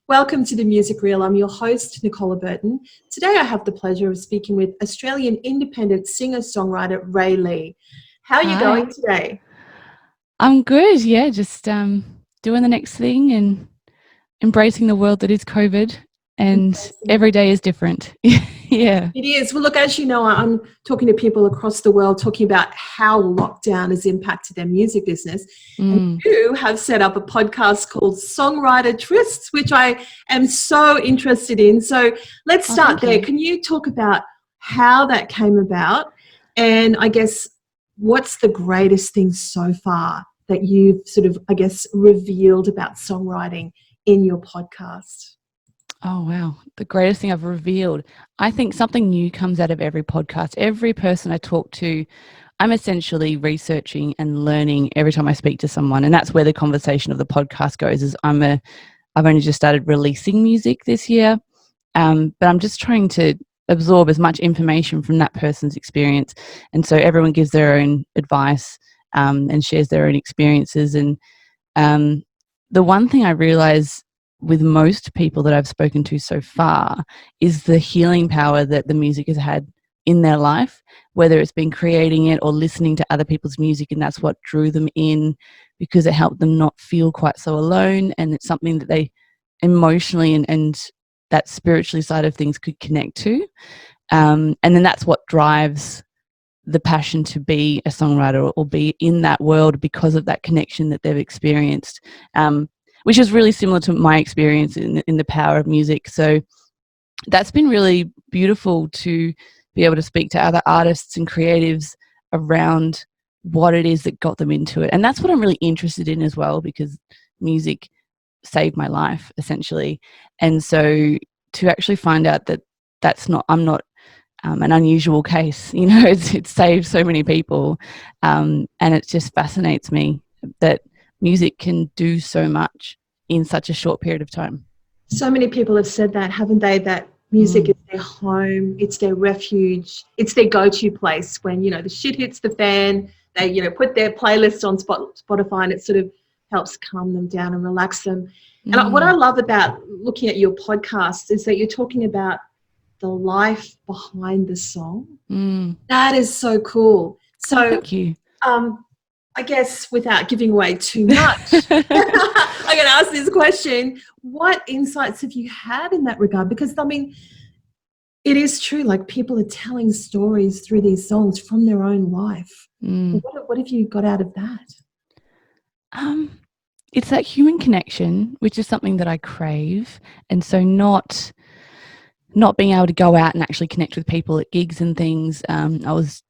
Welcome to The Music Reel. I'm your host, Nicola Burton. Today I have the pleasure of speaking with Australian independent singer-songwriter Rae Leigh. How are you going today? I'm good, yeah, just doing the next thing and embracing the world that is COVID, and every day is different. Yeah. It is. Well, look, as you know, I'm talking to people across the world talking about how lockdown has impacted their music business. And you have set up a podcast called Songwriter Trysts, which I am so interested in. So let's start there. Can you talk about how that came about? And I guess what's the greatest thing so far that you've sort of, I guess, revealed about songwriting in your podcast? Oh, wow. The greatest thing I've revealed. I think something new comes out of every podcast. Every person I talk to, I'm essentially researching and learning every time I speak to someone. And that's where the conversation of the podcast goes, is I've only just started releasing music this year. But I'm just trying to absorb as much information from that person's experience. And so everyone gives their own advice and shares their own experiences. And the one thing I realize with most people that I've spoken to so far is the healing power that the music has had in their life, whether it's been creating it or listening to other people's music, and that's what drew them in, because it helped them not feel quite so alone, and it's something that they emotionally and that spiritually side of things could connect to. And then that's what drives the passion to be a songwriter or be in that world, because of that connection that they've experienced, which is really similar to my experience in the power of music. So that's been really beautiful to be able to speak to other artists and creatives around what it is that got them into it. And that's what I'm really interested in as well, because music saved my life essentially. And so to actually find out that I'm not an unusual case, it's saved so many people. And it just fascinates me that music can do so much in such a short period of time. So many people have said that, haven't they? That music is their home, it's their refuge, it's their go-to place when, the shit hits the fan. They, put their playlist on Spotify, and it sort of helps calm them down and relax them. And what I love about looking at your podcast is that you're talking about the life behind the song. That is so cool. So thank you. I guess without giving away too much, I'm going to ask this question. What insights have you had in that regard? Because, it is true, like people are telling stories through these songs from their own life. What have you got out of that? It's that human connection, which is something that I crave. And so not being able to go out and actually connect with people at gigs and things. I was,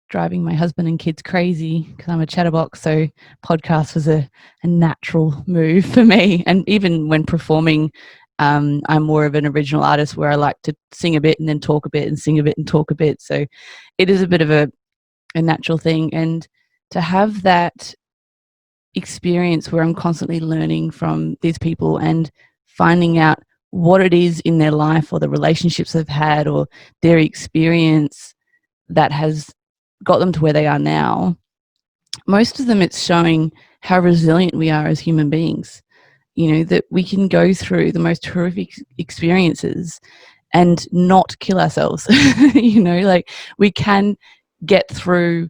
driving my husband and kids crazy because I'm a chatterbox, so podcast was a natural move for me. And even when performing, I'm more of an original artist where I like to sing a bit and then talk a bit and sing a bit and talk a bit. So it is a bit of a natural thing. And to have that experience where I'm constantly learning from these people and finding out what it is in their life or the relationships they've had or their experience that has got them to where they are now, most of them it's showing how resilient we are as human beings, that we can go through the most horrific experiences and not kill ourselves. Like we can get through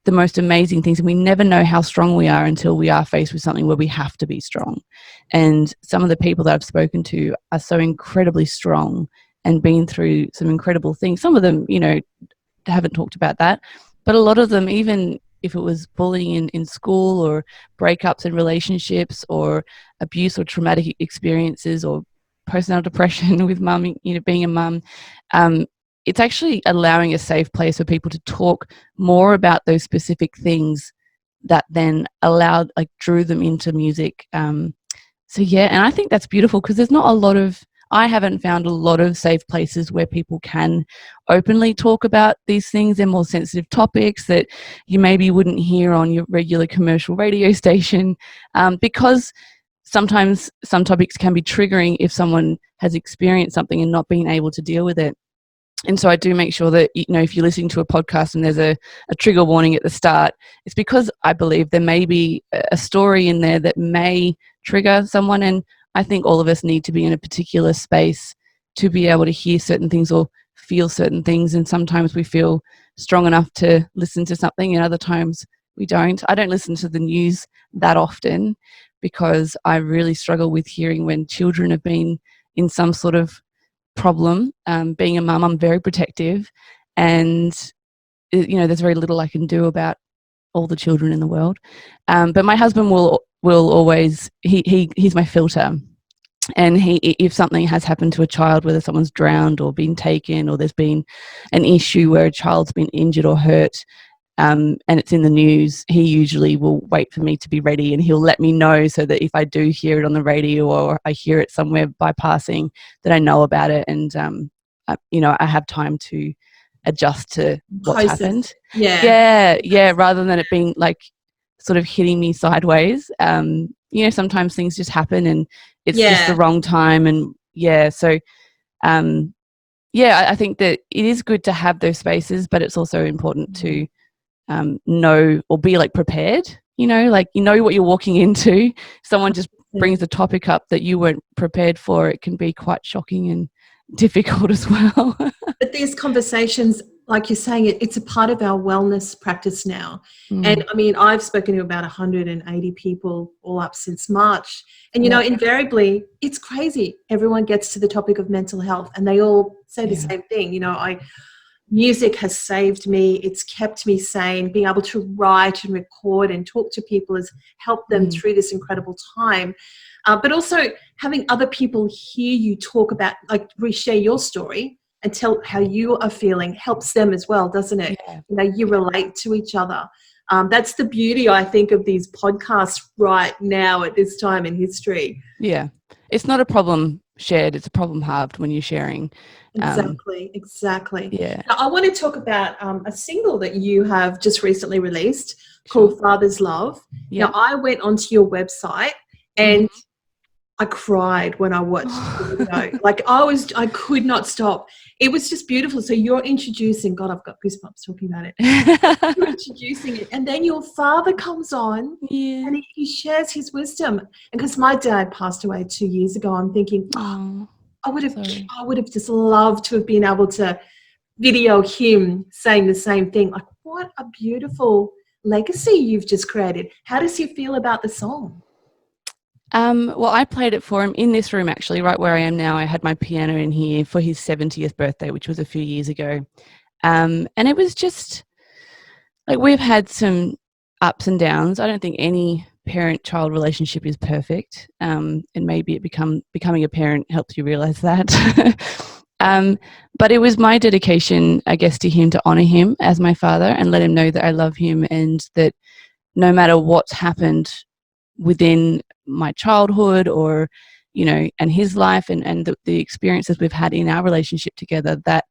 the most amazing things, and we never know how strong we are until we are faced with something where we have to be strong. And some of the people that I've spoken to are so incredibly strong and been through some incredible things. Some of them, haven't talked about that, but a lot of them, even if it was bullying in school or breakups in relationships or abuse or traumatic experiences or postnatal depression with mum, being a mum, it's actually allowing a safe place for people to talk more about those specific things that then drew them into music. So yeah, and I think that's beautiful, because I haven't found a lot of safe places where people can openly talk about these things. They're more sensitive topics that you maybe wouldn't hear on your regular commercial radio station, because sometimes some topics can be triggering if someone has experienced something and not been able to deal with it. And so I do make sure that, if you're listening to a podcast and there's a trigger warning at the start, it's because I believe there may be a story in there that may trigger someone. And I think all of us need to be in a particular space to be able to hear certain things or feel certain things. And sometimes we feel strong enough to listen to something and other times we don't. I don't listen to the news that often because I really struggle with hearing when children have been in some sort of problem. Being a mum, I'm very protective, and there's very little I can do about all the children in the world. But my husband will always, he's my filter. And if something has happened to a child, whether someone's drowned or been taken, or there's been an issue where a child's been injured or hurt, and it's in the news, he usually will wait for me to be ready, and he'll let me know so that if I do hear it on the radio or I hear it somewhere by passing, that I know about it, and I have time to adjust to what's happened. Yeah, rather than it being like sort of hitting me sideways. Sometimes things just happen and it's just the wrong time, and I think that it is good to have those spaces, but it's also important to know or be like prepared, what you're walking into. Someone just brings a topic up that you weren't prepared for, it can be quite shocking and difficult as well. But these conversations, like you're saying, it's a part of our wellness practice now. And I mean, I've spoken to about 180 people all up since March. And, invariably, it's crazy. Everyone gets to the topic of mental health and they all say the same thing. Music has saved me. It's kept me sane. Being able to write and record and talk to people has helped them through this incredible time. But also having other people hear you talk about, like, reshare your story and tell how you are feeling helps them as well, doesn't it? Yeah. You relate to each other. That's the beauty, I think, of these podcasts right now at this time in history. Yeah. It's not a problem shared, it's a problem halved when you're sharing. Exactly. Yeah. Now, I want to talk about a single that you have just recently released called Father's Love. Yeah. Now, I went onto your website and I cried when I watched the video. Like I could not stop. It was just beautiful. So you're introducing, God, I've got goosebumps talking about it. You're introducing it. And then your father comes on and he shares his wisdom. And because my dad passed away 2 years ago, I'm thinking, I would have just loved to have been able to video him saying the same thing. Like, what a beautiful legacy you've just created. How does he feel about the song? Well, I played it for him in this room, actually, right where I am now. I had my piano in here for his 70th birthday, which was a few years ago. And it was just like, we've had some ups and downs. I don't think any parent-child relationship is perfect. And maybe becoming a parent helps you realize that. But it was my dedication, I guess, to him to honor him as my father and let him know that I love him, and that no matter what's happened within my childhood or, and his life and the experiences we've had in our relationship together, that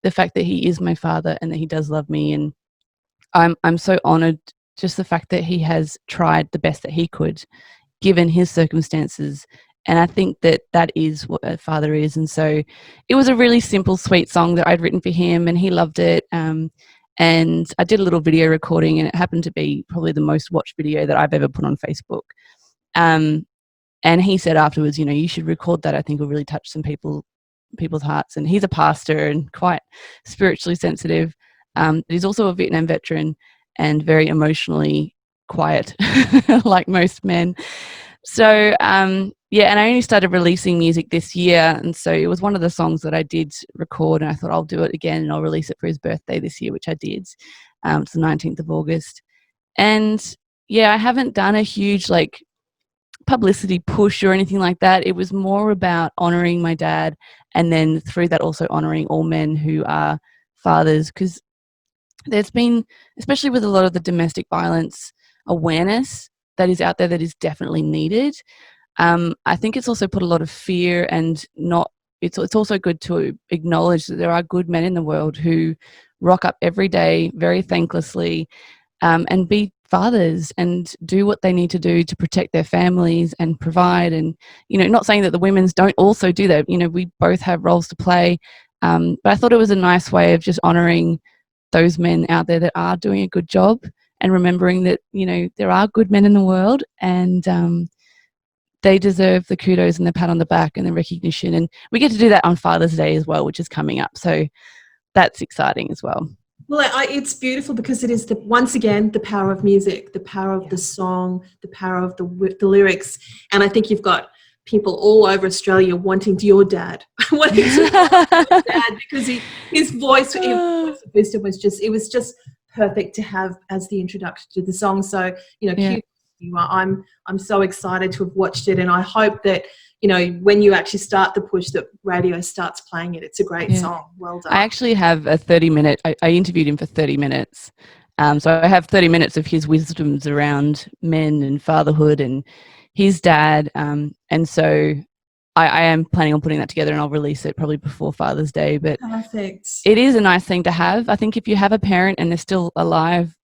the fact that he is my father and that he does love me. And I'm so honored, just the fact that he has tried the best that he could given his circumstances. And I think that is what a father is. And so it was a really simple, sweet song that I'd written for him, and he loved it. And I did a little video recording, and it happened to be probably the most watched video that I've ever put on Facebook. And he said afterwards, you should record that. I think it'll really touch some people's hearts. And he's a pastor and quite spiritually sensitive. He's also a Vietnam veteran and very emotionally quiet, like most men. So, and I only started releasing music this year. And so it was one of the songs that I did record, and I thought I'll do it again and I'll release it for his birthday this year, which I did. It's the 19th of August. And I haven't done a huge publicity push or anything like that. It was more about honoring my dad, and then through that also honoring all men who are fathers, because there's been, especially with a lot of the domestic violence awareness that is out there, that is definitely needed. I think it's also put a lot of fear, and it's also good to acknowledge that there are good men in the world who rock up every day very thanklessly, and be fathers and do what they need to do to protect their families and provide. And, not saying that the women's don't also do that. We both have roles to play. But I thought it was a nice way of just honoring those men out there that are doing a good job, and remembering that, there are good men in the world, and they deserve the kudos and the pat on the back and the recognition. And we get to do that on Father's Day as well, which is coming up. So that's exciting as well. Well, it's beautiful because it is, once again, the power of music, the power of the song, the power of the lyrics. And I think you've got people all over Australia wanting your dad, wanting to your dad, because his voice of wisdom was just perfect to have as the introduction to the song. So, kudos to you. I'm so excited to have watched it, and I hope that, when you actually start the push, that radio starts playing it. It's a great song. Well done. I actually have a 30-minute, I interviewed him for 30 minutes. So I have 30 minutes of his wisdoms around men and fatherhood and his dad. And so I am planning on putting that together, and I'll release it probably before Father's Day. But perfect. It is a nice thing to have. I think if you have a parent and they're still alive,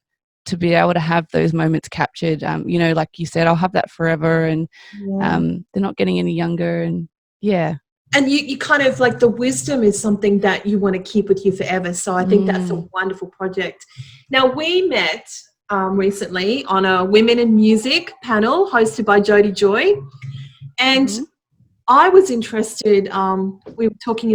to be able to have those moments captured, like you said, I'll have that forever, and they're not getting any younger, and And you kind of like, the wisdom is something that you want to keep with you forever. So I think that's a wonderful project. Now, we met recently on a Women in Music panel hosted by Jodie Joy, and I was interested. I was talking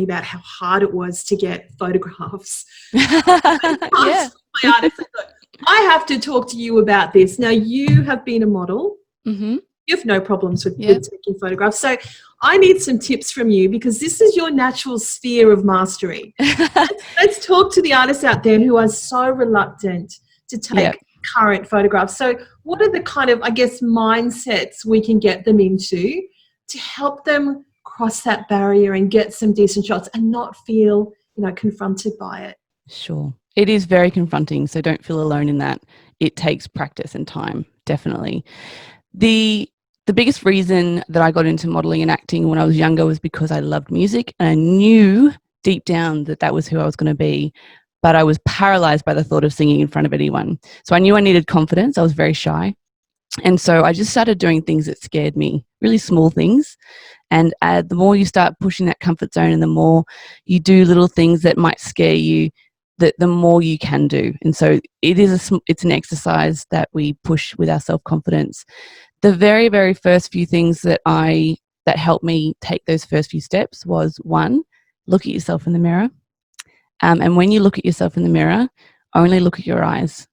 about how hard it was to get photographs. Yeah. I thought, I have to talk to you about this. Now, you have been a model. You have no problems with taking photographs. So I need some tips from you, because this is your natural sphere of mastery. Let's talk to the artists out there who are so reluctant to take current photographs. So what are the kind of, I guess, mindsets we can get them into to help them cross that barrier and get some decent shots and not feel, confronted by it? Sure. It is very confronting, so don't feel alone in that. It takes practice and time, definitely. The biggest reason that I got into modelling and acting when I was younger was because I loved music, and I knew deep down that was who I was going to be, but I was paralysed by the thought of singing in front of anyone. So I knew I needed confidence. I was very shy. And so I just started doing things that scared me, really small things. And the more you start pushing that comfort zone, and the more you do little things that might scare you, the more you can do. And so it's an exercise that we push with our self-confidence. The very, very first few things that helped me take those first few steps was, one, look at yourself in the mirror. And when you look at yourself in the mirror, only look at your eyes.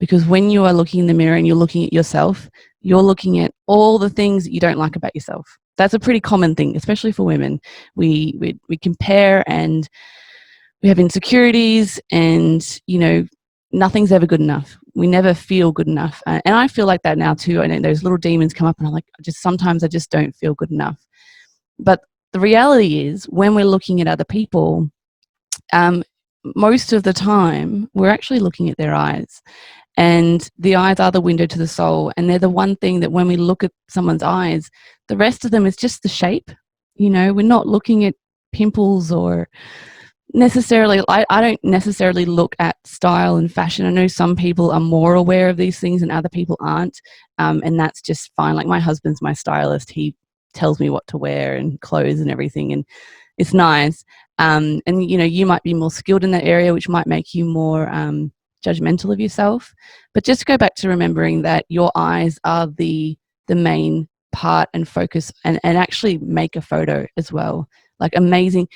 Because when you are looking in the mirror and you're looking at yourself, you're looking at all the things that you don't like about yourself. That's a pretty common thing, especially for women. We compare, and we have insecurities, and, nothing's ever good enough. We never feel good enough. And I feel like that now too. I know those little demons come up, and I'm like, sometimes I just don't feel good enough. But the reality is, when we're looking at other people, most of the time we're actually looking at their eyes. And the eyes are the window to the soul. And they're the one thing that when we look at someone's eyes, the rest of them is just the shape. We're not looking at pimples or necessarily, I don't necessarily look at style and fashion. I know some people are more aware of these things and other people aren't. And that's just fine. Like, my husband's my stylist. He tells me what to wear and clothes and everything. And it's nice. And, you might be more skilled in that area, which might make you more judgmental of yourself. But just go back to remembering that your eyes are the main part and focus, and actually make a photo as well. Like, amazing.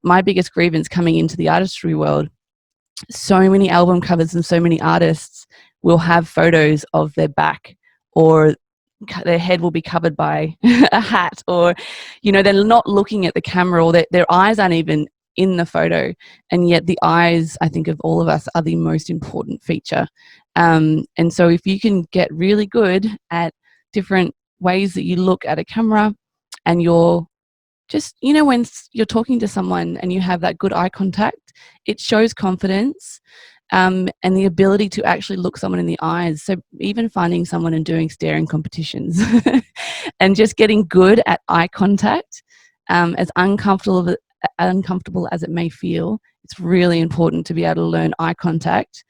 My biggest grievance coming into the artistry world, so many album covers and so many artists will have photos of their back, or their head will be covered by a hat, or, they're not looking at the camera, or their eyes aren't even in the photo. And yet the eyes, I think, of all of us are the most important feature. And so if you can get really good at different ways that you look at a camera, and you're just, when you're talking to someone and you have that good eye contact, it shows confidence, and the ability to actually look someone in the eyes. So even finding someone and doing staring competitions and just getting good at eye contact, as uncomfortable as it may feel, it's really important to be able to learn eye contact,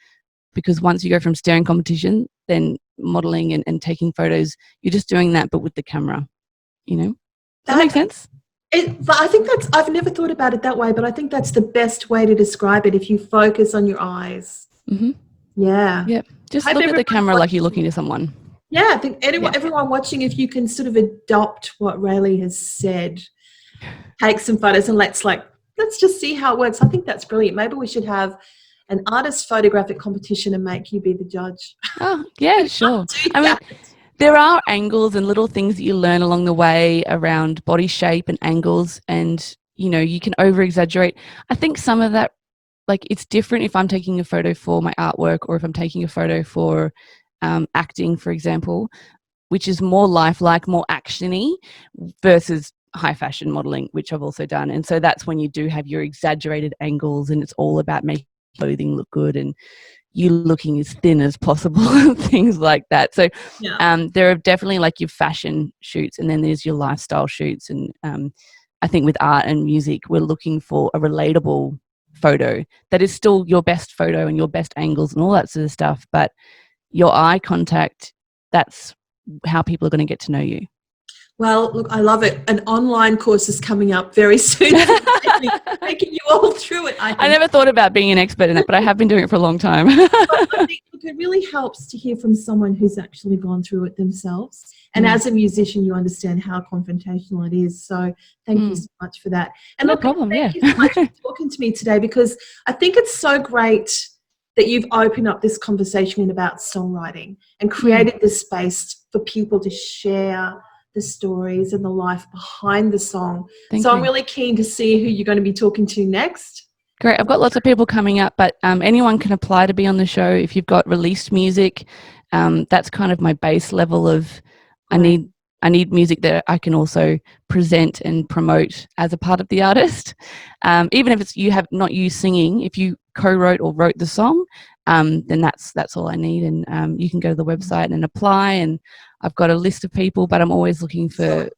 because once you go from staring competition, then modeling and taking photos, you're just doing that, but with the camera. Does that make sense? But I think I've never thought about it that way, but I think that's the best way to describe it, if you focus on your eyes. Mm-hmm. Yeah. Just look at the camera like you're looking to someone. Yeah, I think everyone watching, if you can sort of adopt what Rae Leigh has said, take some photos and let's just see how it works. I think that's brilliant. Maybe we should have an artist photographic competition and make you be the judge. Oh, yeah, sure. I mean, there are angles and little things that you learn along the way around body shape and angles, and, you know, you can over-exaggerate. I think some of that, like, it's different if I'm taking a photo for my artwork or if I'm taking a photo for acting, for example, which is more lifelike, more actiony versus high fashion modeling, which I've also done. And so that's when you do have your exaggerated angles, and it's all about making clothing look good and you looking as thin as possible, things like that. So there are definitely like your fashion shoots, and then there's your lifestyle shoots. And I think with art and music, we're looking for a relatable photo that is still your best photo and your best angles and all that sort of stuff. But your eye contact, that's how people are going to get to know you. Well, look, I love it. An online course is coming up very soon, taking you all through it. I never thought about being an expert in it, but I have been doing it for a long time. I think, look, it really helps to hear from someone who's actually gone through it themselves. And as a musician, you understand how confrontational it is. So thank you so much for that. And no problem, thank you so much for talking to me today, because I think it's so great that you've opened up this conversation about songwriting and created this space for people to share the stories and the life behind the song. So I'm really keen to see who you're going to be talking to next. Great. I've got lots of people coming up, but anyone can apply to be on the show. If you've got released music, that's kind of my base level of I need music that I can also present and promote as a part of the artist. Even if it's not you singing, if you co-wrote or wrote the song, then that's all I need. And you can go to the website and apply. And I've got a list of people, but I'm always looking for,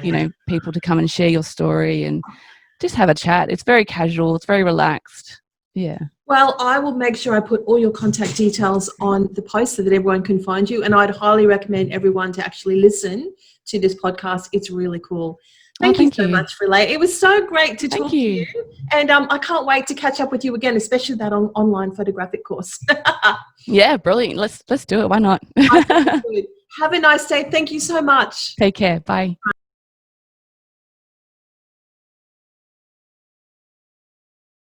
you know, people to come and share your story and just have a chat. It's very casual. It's very relaxed. Yeah. Well, I will make sure I put all your contact details on the post so that everyone can find you. And I'd highly recommend everyone to actually listen to this podcast. It's really cool. Thank you so much, Rae. It was so great to talk to you. And I can't wait to catch up with you again, especially that online photographic course. Yeah, brilliant. Let's do it. Why not? Have a nice day. Thank you so much. Take care. Bye.